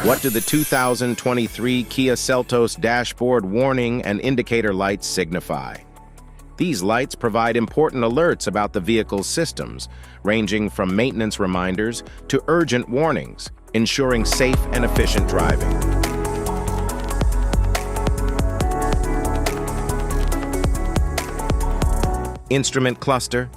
What do the 2023 Kia Seltos dashboard warning and indicator lights signify? These lights provide important alerts about the vehicle's systems, ranging from maintenance reminders to urgent warnings, ensuring safe and efficient driving. Instrument cluster.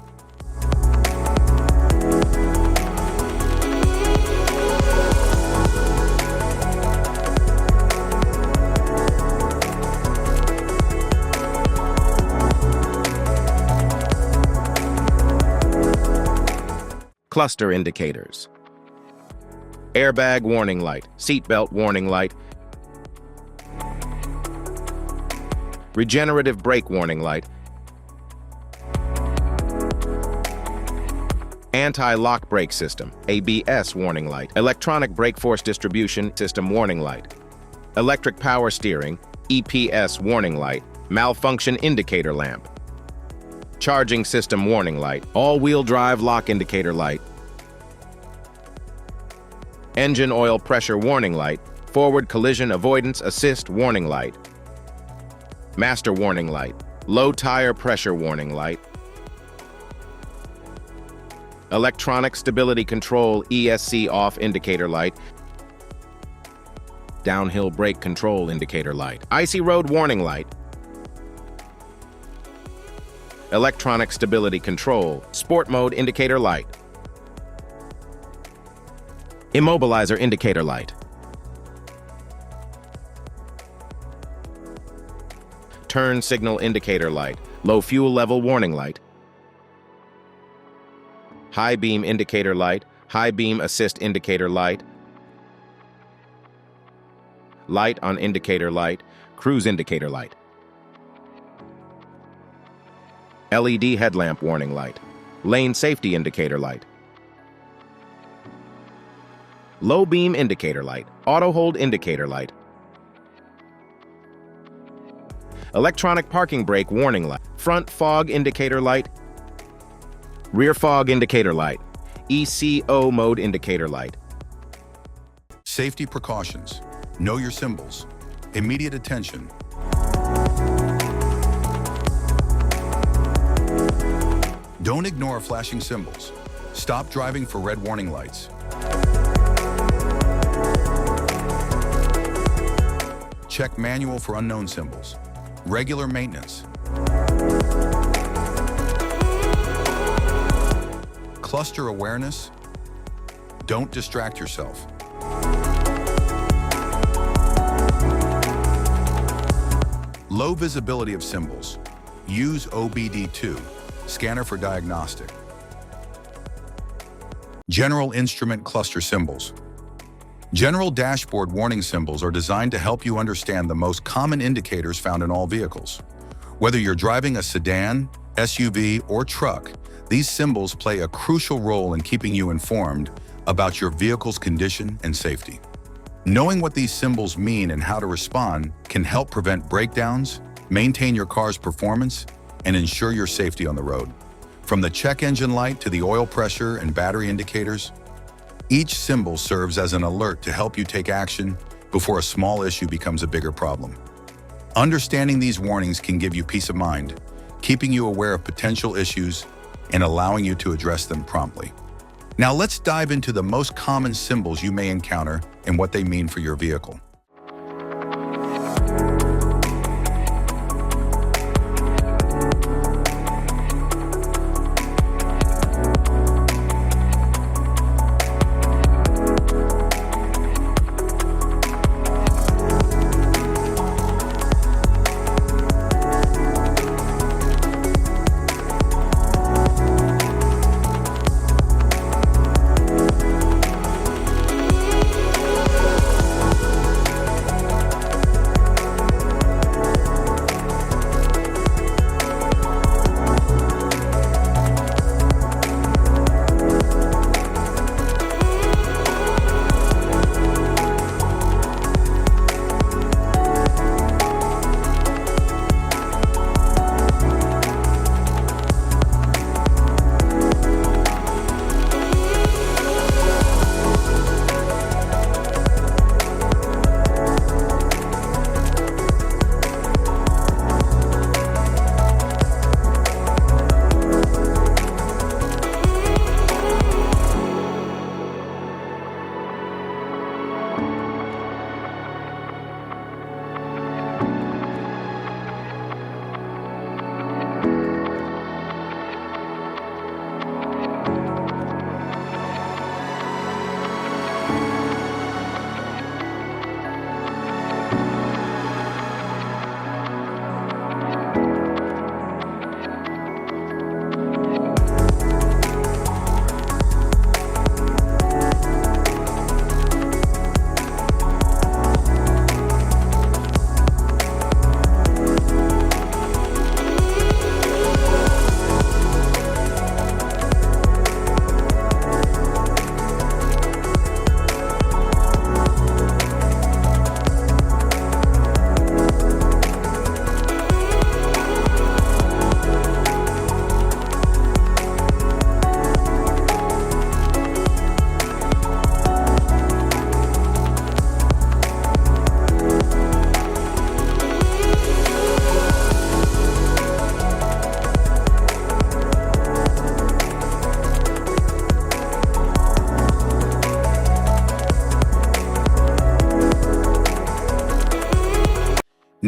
Cluster indicators. Airbag warning light, seatbelt warning light, regenerative brake warning light, anti-lock brake system, ABS warning light, electronic brake force distribution system warning light, electric power steering, EPS warning light, malfunction indicator lamp, charging system warning light, all-wheel drive lock indicator light, engine oil pressure warning light, forward collision avoidance assist warning light, master warning light, low tire pressure warning light, electronic stability control ESC off indicator light, downhill brake control indicator light, icy road warning light, electronic stability control, sport mode indicator light, immobilizer indicator light, turn signal indicator light, low fuel level warning light, high beam indicator light, high beam assist indicator light, light on indicator light, cruise indicator light, LED headlamp warning light, lane safety indicator light, low beam indicator light, auto hold indicator light, electronic parking brake warning light, front fog indicator light, rear fog indicator light, ECO mode indicator light. Safety precautions. Know your symbols. Immediate attention. Don't ignore flashing symbols. Stop driving for red warning lights. Check manual for unknown symbols. Regular maintenance. Cluster awareness. Don't distract yourself. Low visibility of symbols. Use OBD2. Scanner for diagnostic. General instrument cluster symbols. General dashboard warning symbols are designed to help you understand the most common indicators found in all vehicles. Whether you're driving a sedan, SUV, or truck, these symbols play a crucial role in keeping you informed about your vehicle's condition and safety. Knowing what these symbols mean and how to respond can help prevent breakdowns, maintain your car's performance, and ensure your safety on the road. From the check engine light to the oil pressure and battery indicators, each symbol serves as an alert to help you take action before a small issue becomes a bigger problem. Understanding these warnings can give you peace of mind, keeping you aware of potential issues and allowing you to address them promptly. Now let's dive into the most common symbols you may encounter and what they mean for your vehicle.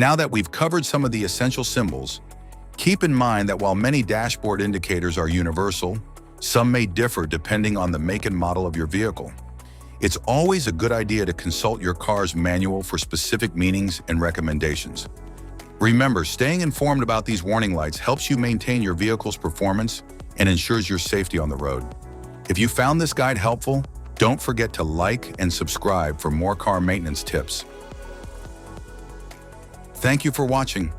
Now that we've covered some of the essential symbols, keep in mind that while many dashboard indicators are universal, some may differ depending on the make and model of your vehicle. It's always a good idea to consult your car's manual for specific meanings and recommendations. Remember, staying informed about these warning lights helps you maintain your vehicle's performance and ensures your safety on the road. If you found this guide helpful, don't forget to like and subscribe for more car maintenance tips. Thank you for watching.